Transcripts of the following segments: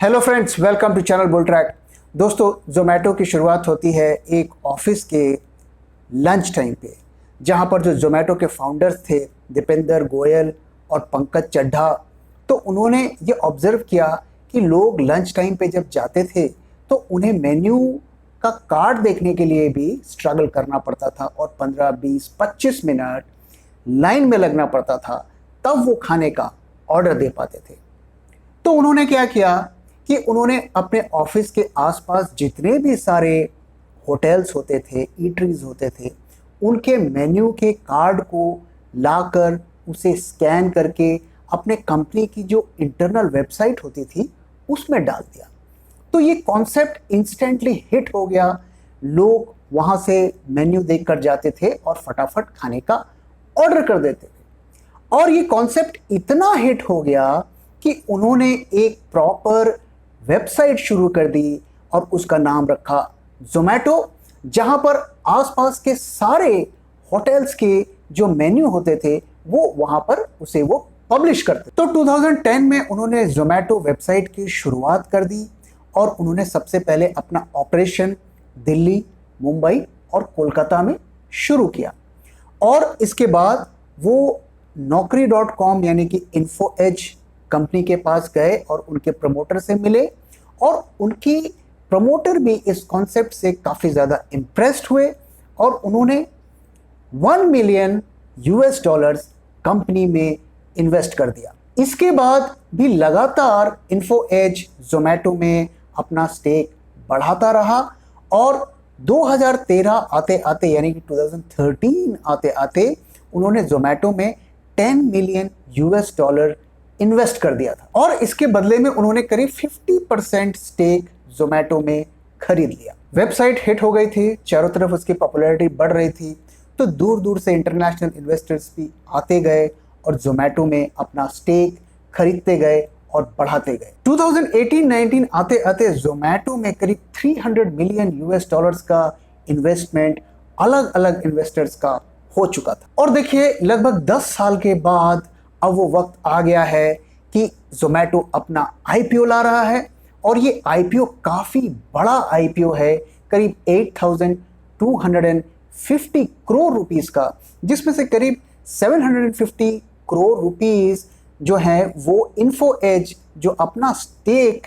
Hello friends, welcome to channel bull track. दोस्तों, Zomato की शुरुआत होती है एक ऑफिस के लंच टाइम पे, जहां पर जो जोमेटो के फाउंडर्स थे दीपेंद्र गोयल और पंकज चड्ढा, तो उन्होंने ये ऑब्जर्व किया कि लोग लंच टाइम पे जब जाते थे तो उन्हें मेन्यू का कार्ड देखने के लिए भी स्ट्रगल करना पड़ता था और 15, 20, 25 मिनट लाइन में लगना पड़ता था, तब वो खाने का ऑर्डर दे पाते थे। तो उन्होंने क्या किया कि उन्होंने अपने ऑफिस के आसपास जितने भी सारे होटल्स होते थे, ईटरीज होते थे, उनके मेन्यू के कार्ड को लाकर उसे स्कैन करके अपने कंपनी की जो इंटरनल वेबसाइट होती थी उसमें डाल दिया। तो ये कॉन्सेप्ट इंस्टेंटली हिट हो गया। लोग वहाँ से मेन्यू देख कर जाते थे और फटाफट खाने का ऑर्डर कर देते थे। और ये कॉन्सेप्ट इतना हिट हो गया कि उन्होंने एक प्रॉपर वेबसाइट शुरू कर दी और उसका नाम रखा जोमेटो, जहां पर आसपास के सारे होटल्स के जो मेन्यू होते थे वो वहां पर उसे वो पब्लिश करते। तो 2010 में उन्होंने जोमेटो वेबसाइट की शुरुआत कर दी और उन्होंने सबसे पहले अपना ऑपरेशन दिल्ली, मुंबई और कोलकाता में शुरू किया। और इसके बाद वो naukri.com यानी कि इन्फो एज कंपनी के पास गए और उनके प्रमोटर से मिले, और उनकी प्रमोटर भी इस कॉन्सेप्ट से काफ़ी ज़्यादा इम्प्रेस्ड हुए और उन्होंने $1 मिलियन कंपनी में इन्वेस्ट कर दिया। इसके बाद भी लगातार इन्फो एज जोमेटो में अपना स्टेक बढ़ाता रहा और 2013 आते आते यानी कि 2013 आते आते उन्होंने जोमेटो में $10 मिलियन इन्वेस्ट कर दिया था और इसके बदले में उन्होंने करीब 50% स्टेक जोमेटो में खरीद लिया। वेबसाइट हिट हो गई थी, चारों तरफ उसकी पॉपुलैरिटी बढ़ रही थी, तो दूर दूर से इंटरनेशनल इन्वेस्टर्स भी आते गए और जोमेटो में अपना स्टेक खरीदते गए और बढ़ाते गए। 2018-19 आते आते जोमेटो में करीब $300 मिलियन का इन्वेस्टमेंट अलग अलग इन्वेस्टर्स का हो चुका था। और देखिए, लगभग 10 साल के बाद अब वो वक्त आ गया है कि जोमेटो अपना आईपीओ ला रहा है और ये आईपीओ काफ़ी बड़ा आईपीओ है, करीब 8,250 करोड़ रुपीस का, जिसमें से करीब 750 करोड़ रुपीस जो है वो इन्फो एज जो अपना स्टेक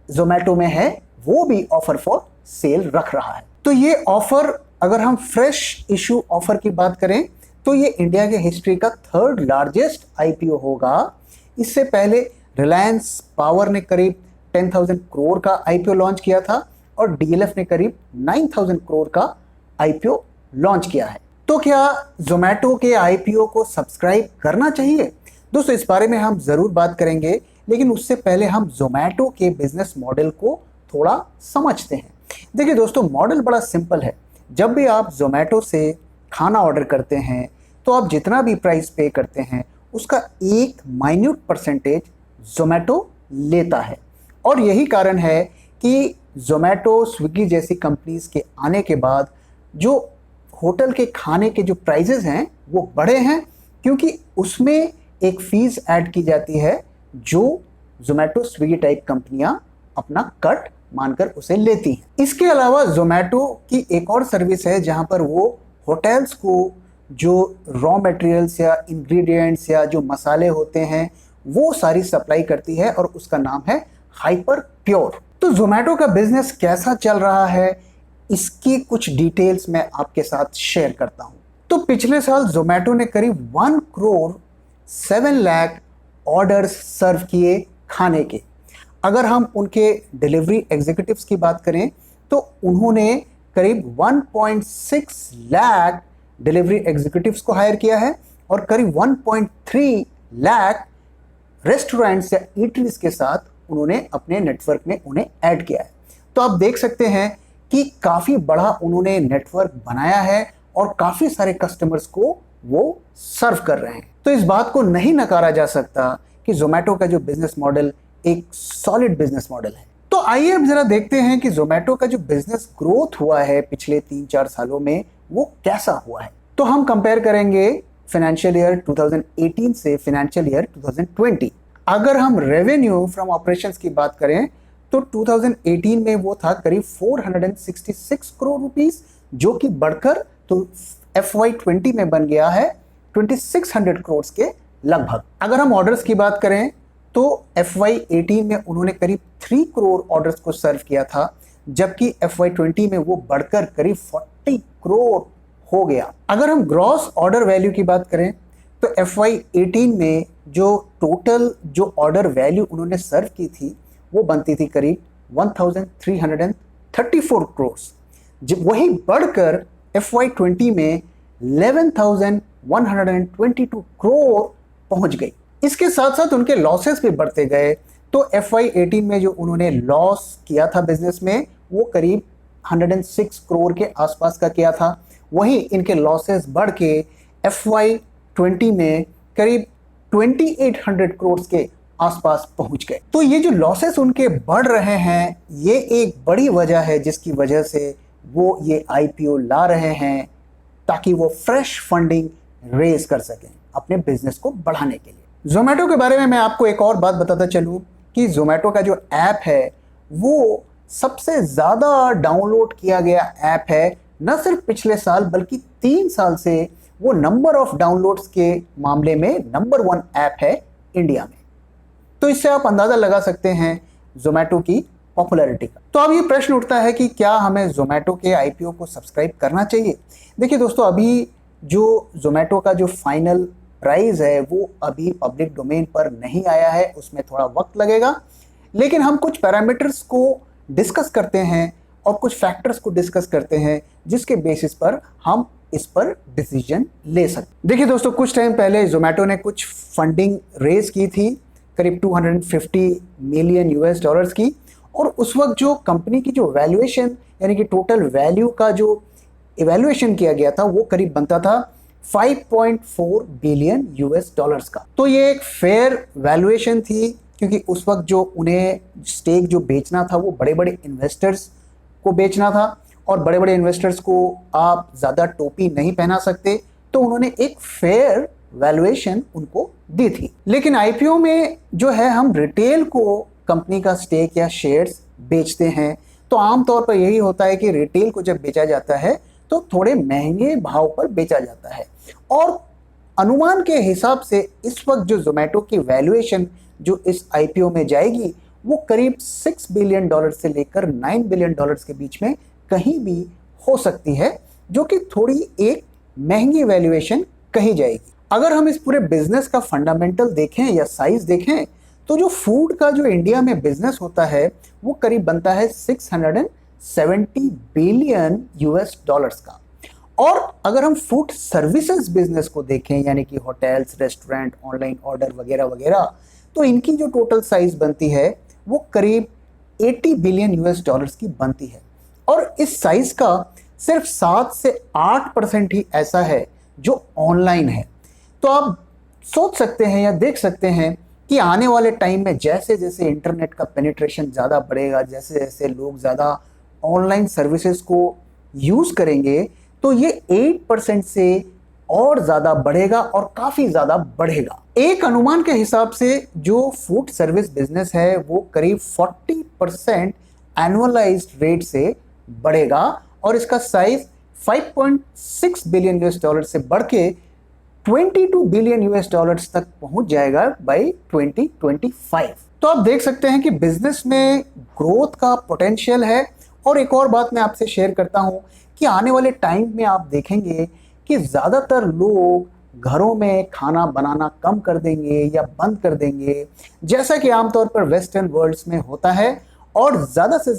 जोमेटो में है वो भी ऑफर फॉर सेल रख रहा है। तो ये ऑफर, अगर हम फ्रेश इशू ऑफर की बात करें तो ये इंडिया के हिस्ट्री का 3rd लार्जेस्ट आईपीओ होगा। इससे पहले रिलायंस पावर ने करीब 10,000 करोड़ का आईपीओ लॉन्च किया था और डीएलएफ ने करीब 9,000 करोड़ का आईपीओ लॉन्च किया है। तो क्या जोमेटो के आईपीओ को सब्सक्राइब करना चाहिए? दोस्तों, इस बारे में हम ज़रूर बात करेंगे, लेकिन उससे पहले हम जोमेटो के बिजनेस मॉडल को थोड़ा समझते हैं। देखिए दोस्तों, मॉडल बड़ा सिंपल है। जब भी आप जोमेटो से खाना ऑर्डर करते हैं तो आप जितना भी प्राइस पे करते हैं उसका एक माइन्यूट परसेंटेज जोमेटो लेता है। और यही कारण है कि जोमेटो, स्विगी जैसी कंपनीज के आने के बाद जो होटल के खाने के जो प्राइजेस हैं वो बढ़े हैं, क्योंकि उसमें एक फीस ऐड की जाती है जो जोमेटो, स्विगी टाइप कंपनियां अपना कट मानकर उसे लेती हैं। इसके अलावा जोमेटो की एक और सर्विस है जहां पर वो होटल्स को जो रॉ मटेरियल्स या इंग्रेडिएंट्स या जो मसाले होते हैं वो सारी सप्लाई करती है और उसका नाम है हाइपर प्योर। तो जोमेटो का बिजनेस कैसा चल रहा है, इसकी कुछ डिटेल्स मैं आपके साथ शेयर करता हूं। तो पिछले साल जोमेटो ने करीब 1 करोड़ 7 लाख ऑर्डर्स सर्व किए खाने के। अगर हम उनके डिलीवरी एग्जीक्यूटिव्स की बात करें तो उन्होंने करीब 1.6 लाख डिलीवरी एग्जीक्यूटिव्स को हायर किया है और करीब 1.3 लाख रेस्टोरेंट्स या ईटरीज के साथ उन्होंने अपने नेटवर्क में उन्हें ऐड किया है। तो आप देख सकते हैं कि काफ़ी बड़ा उन्होंने नेटवर्क बनाया है और काफ़ी सारे कस्टमर्स को वो सर्व कर रहे हैं। तो इस बात को नहीं नकारा जा सकता कि जोमेटो का जो बिजनेस मॉडल एक सॉलिड बिजनेस मॉडल है। तो आइए अब जरा देखते हैं कि जोमेटो का जो बिजनेस ग्रोथ हुआ है पिछले 3-4 सालों में वो कैसा हुआ है। तो हम कंपेयर करेंगे फाइनेंशियल ईयर 2018 से फाइनेंशियल ईयर 2020। अगर हम रेवेन्यू फ्रॉम ऑपरेशंस की बात करें तो 2018 में वो था करीब 466 करोड़ रुपीस, जो कि बढ़कर तो FY20 में बन गया है 2600 करोड़ के लगभग। अगर हम ऑर्डर्स की बात करें तो FY18 में उन्होंने करीब 3 करोड़ ऑर्डर्स को सर्व किया था, जबकि FY20 में वो बढ़कर करीब 40 करोड़ हो गया। अगर हम ग्रॉस ऑर्डर वैल्यू की बात करें तो FY18 में जो टोटल जो ऑर्डर वैल्यू उन्होंने सर्व की थी वो बनती थी करीब 1334 करोड़, जब वही बढ़कर FY20 में 11,122 करोड़ पहुंच गई। इसके साथ साथ उनके लॉसेस भी बढ़ते गए, तो FY18 में जो उन्होंने लॉस किया था बिजनेस में वो करीब 106 करोड़ के आसपास का किया था। वहीं इनके लॉसेस बढ़ के FY20 में करीब 2800 करोड़ के आसपास पहुंच गए। तो ये जो लॉसेस उनके बढ़ रहे हैं, ये एक बड़ी वजह है जिसकी वजह से वो ये IPO ला रहे हैं, ताकि वो फ्रेश फंडिंग रेज कर सकें अपने बिजनेस को बढ़ाने के लिए। जोमेटो के बारे में मैं आपको एक और बात बताता चलूं कि जोमेटो का जो ऐप है वो सबसे ज़्यादा डाउनलोड किया गया ऐप है, न सिर्फ पिछले साल बल्कि 3 साल से वो नंबर ऑफ डाउनलोड्स के मामले में नंबर 1 ऐप है इंडिया में। तो इससे आप अंदाज़ा लगा सकते हैं जोमेटो की पॉपुलैरिटी का। तो अब ये प्रश्न उठता है कि क्या हमें जोमेटो के IPO को सब्सक्राइब करना चाहिए। देखिए दोस्तों, अभी जो जोमेटो का जो फाइनल प्राइस है वो अभी पब्लिक डोमेन पर नहीं आया है, उसमें थोड़ा वक्त लगेगा, लेकिन हम कुछ पैरामीटर्स को डिस्कस करते हैं और कुछ फैक्टर्स को डिस्कस करते हैं जिसके बेसिस पर हम इस पर डिसीजन ले सकते। देखिए दोस्तों, कुछ टाइम पहले जोमेटो ने कुछ फंडिंग रेज की थी करीब 250 मिलियन US डॉलर्स की, और उस वक्त जो कंपनी की जो वैल्यूएशन यानी कि टोटल वैल्यू का जो इवैल्यूएशन किया गया था वो करीब बनता था 5.4 बिलियन US डॉलर्स का। तो ये एक फेयर वैल्यूएशन थी, क्योंकि उस वक्त जो उन्हें स्टेक जो बेचना था वो बड़े बड़े इन्वेस्टर्स को बेचना था, और बड़े बड़े इन्वेस्टर्स को आप ज़्यादा टोपी नहीं पहना सकते, तो उन्होंने एक फेयर वैल्यूएशन उनको दी थी। लेकिन IPO में जो है हम रिटेल को कंपनी का स्टेक या शेयर्स बेचते हैं, तो आमतौर पर यही होता है कि रिटेल को जब बेचा जाता है तो थोड़े महंगे भाव पर बेचा जाता है, और अनुमान के हिसाब से इस वक्त जो जोमेटो की वैल्यूएशन जो इस IPO में जाएगी वो करीब 6 बिलियन डॉलर से लेकर 9 बिलियन डॉलर्स के बीच में कहीं भी हो सकती है, जो कि थोड़ी एक महंगी वैल्यूएशन कही जाएगी। अगर हम इस पूरे बिजनेस का फंडामेंटल देखें या साइज देखें तो जो फूड का जो इंडिया में बिजनेस होता है वो करीब बनता है 670 बिलियन US डॉलर्स का। और अगर हम फूड सर्विसेज बिजनेस को देखें यानी कि होटल्स, रेस्टोरेंट, ऑनलाइन ऑर्डर वगैरह वगैरह, तो इनकी जो टोटल साइज बनती है वो करीब 80 बिलियन US डॉलर्स की बनती है। और इस साइज का सिर्फ 7 से 8% ही ऐसा है जो ऑनलाइन है। तो आप सोच सकते हैं या देख सकते हैं कि आने वाले टाइम में जैसे जैसे इंटरनेट का पेनिट्रेशन ज़्यादा बढ़ेगा, जैसे जैसे लोग ज़्यादा ऑनलाइन सर्विसेज को यूज़ करेंगे, तो ये 8% से और ज़्यादा बढ़ेगा और काफ़ी ज़्यादा बढ़ेगा। एक अनुमान के हिसाब से जो फूड सर्विस बिजनेस है वो करीब 40% एनुअलाइज्ड रेट से बढ़ेगा, और इसका साइज 5.6 बिलियन US डॉलर से बढ़ के 22 बिलियन US डॉलर्स तक पहुंच जाएगा बाय 2025। तो आप देख सकते हैं कि बिजनेस में ग्रोथ का पोटेंशियल है। और एक और बात मैं आपसे शेयर करता हूं कि आने वाले टाइम में आप देखेंगे कि ज़्यादातर लोग घरों में खाना बनाना कम कर देंगे या बंद कर देंगे, जैसा कि आमतौर पर वेस्टर्न वर्ल्ड्स में होता है, और ज़्यादा से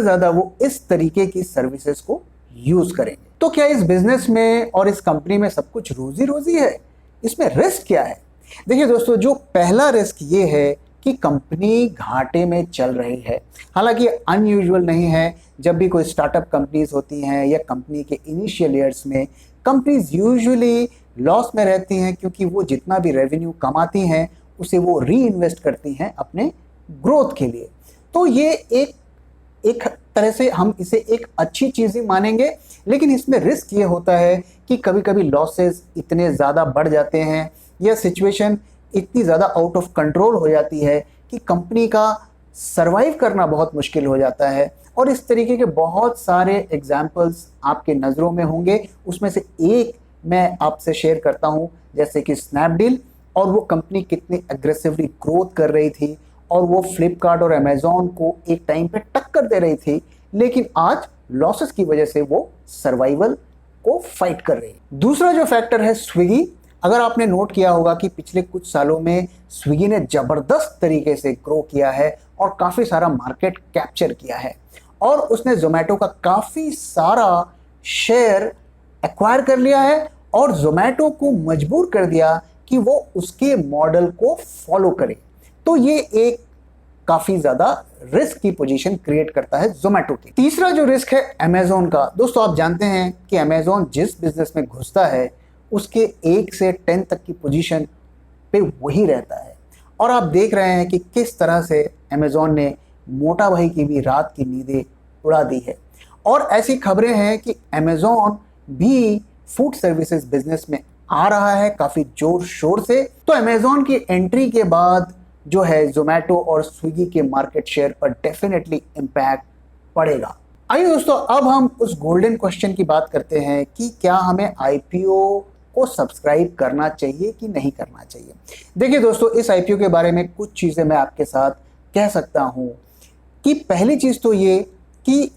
ज़्यादा वो इस तरीके की सर्विसेज को यूज़ करेंगे। तो क्या इस बिजनेस में और इस कंपनी में सब कुछ रोजी रोजी है? इसमें रिस्क क्या है? देखिए दोस्तों, जो पहला रिस्क ये है कि कंपनी घाटे में चल रही है। हालांकि अनयूजुअल नहीं है, जब भी कोई स्टार्टअप कंपनीज होती हैं या कंपनी के इनिशियल ईयर्स में कंपनीज यूजुअली लॉस में रहती हैं, क्योंकि वो जितना भी रेवेन्यू कमाती हैं उसे वो री इन्वेस्ट करती हैं अपने ग्रोथ के लिए। तो ये एक तरह से हम इसे एक अच्छी चीज़ ही मानेंगे, लेकिन इसमें रिस्क ये होता है कि कभी कभी लॉसेस इतने ज़्यादा बढ़ जाते हैं या सिचुएशन इतनी ज़्यादा आउट ऑफ कंट्रोल हो जाती है कि कंपनी का सरवाइव करना बहुत मुश्किल हो जाता है। और इस तरीके के बहुत सारे एग्जाम्पल्स आपके नज़रों में होंगे। उसमें से एक मैं आपसे शेयर करता हूँ, जैसे कि स्नैपडील, और वो कंपनी कितनी एग्रेसिवली ग्रोथ कर रही थी और वो फ्लिपकार्ट और अमेजोन को एक टाइम पे टक्कर दे रही थी, लेकिन आज लॉसेस की वजह से वो सर्वाइवल को फाइट कर रही है। दूसरा जो फैक्टर है स्विगी। अगर आपने नोट किया होगा कि पिछले कुछ सालों में स्विगी ने जबरदस्त तरीके से ग्रो किया है और काफ़ी सारा मार्केट कैप्चर किया है, और उसने जोमेटो का काफ़ी सारा शेयर एक्वायर कर लिया है और जोमेटो को मजबूर कर दिया कि वो उसके मॉडल को फॉलो करे। तो ये एक काफ़ी ज़्यादा रिस्क की पोजीशन क्रिएट करता है जोमेटो की। तीसरा जो रिस्क है अमेजोन का। दोस्तों आप जानते हैं कि अमेजोन जिस बिजनेस में घुसता है उसके 1 से 10 तक की पोजीशन पे वही रहता है, और आप देख रहे हैं कि किस तरह से अमेजोन ने मोटा भाई की भी रात की नींदें उड़ा दी है। और ऐसी खबरें हैं कि अमेजोन भी फूड सर्विसेज बिजनेस में आ रहा है काफ़ी जोर शोर से। तो अमेजोन की एंट्री के बाद जो है जोमेटो और स्विगी के मार्केट शेयर पर डेफिनेटली इम्पैक्ट पड़ेगा। आइए दोस्तों, अब हम उस गोल्डन क्वेश्चन की बात करते हैं कि क्या हमें आईपीओ को सब्सक्राइब करना चाहिए कि नहीं करना चाहिए। देखिए दोस्तों, इस आईपीओ के बारे में कुछ चीज़ें मैं आपके साथ कह सकता हूँ कि पहली चीज़ तो ये कि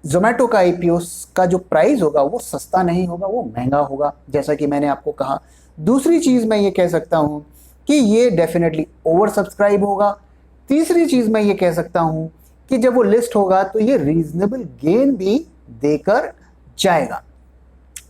जोमेटो का आईपीओ का जो प्राइस होगा वो सस्ता नहीं होगा, वो महंगा होगा, जैसा कि मैंने आपको कहा। दूसरी चीज़ मैं ये कह सकता हूँ कि ये डेफिनेटली ओवर सब्सक्राइब होगा। तीसरी चीज़ मैं ये कह सकता हूँ कि जब वो लिस्ट होगा तो ये रीजनेबल गेन भी देकर जाएगा।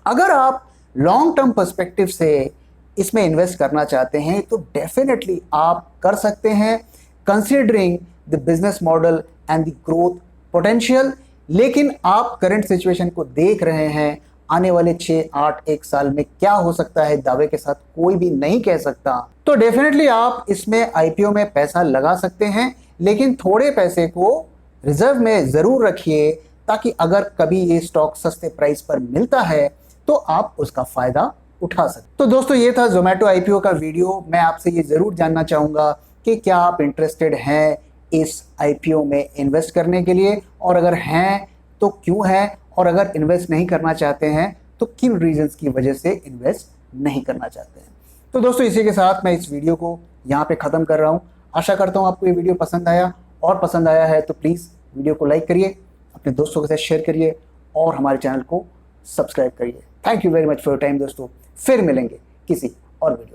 अगर आप लॉन्ग टर्म पर्सपेक्टिव से इसमें इन्वेस्ट करना चाहते हैं तो डेफिनेटली आप कर सकते हैं, considering the business model and the growth potential. लेकिन आप करंट सिचुएशन को देख रहे हैं, आने वाले 6-8-1 साल में क्या हो सकता है दावे के साथ कोई भी नहीं कह सकता। तो डेफिनेटली आप इसमें आईपीओ में पैसा लगा सकते हैं, लेकिन थोड़े पैसे को रिजर्व में ज़रूर रखिए, ताकि अगर कभी ये स्टॉक सस्ते प्राइस पर मिलता है तो आप उसका फ़ायदा उठा सकते। तो दोस्तों, ये था जोमेटो आईपीओ का वीडियो। मैं आपसे ये ज़रूर जानना चाहूँगा कि क्या आप इंटरेस्टेड हैं इस आईपीओ में इन्वेस्ट करने के लिए, और अगर हैं तो क्यों हैं, और अगर इन्वेस्ट नहीं करना चाहते हैं तो किन रीजंस की वजह से इन्वेस्ट नहीं करना चाहते हैं। तो दोस्तों, इसी के साथ मैं इस वीडियो को यहाँ पे ख़त्म कर रहा हूँ। आशा करता हूँ आपको ये वीडियो पसंद आया, और पसंद आया है तो प्लीज़ वीडियो को लाइक करिए, अपने दोस्तों के साथ शेयर करिए और हमारे चैनल को सब्सक्राइब करिए। Thank you very much for your time दोस्तों। फिर मिलेंगे किसी और वीडियो।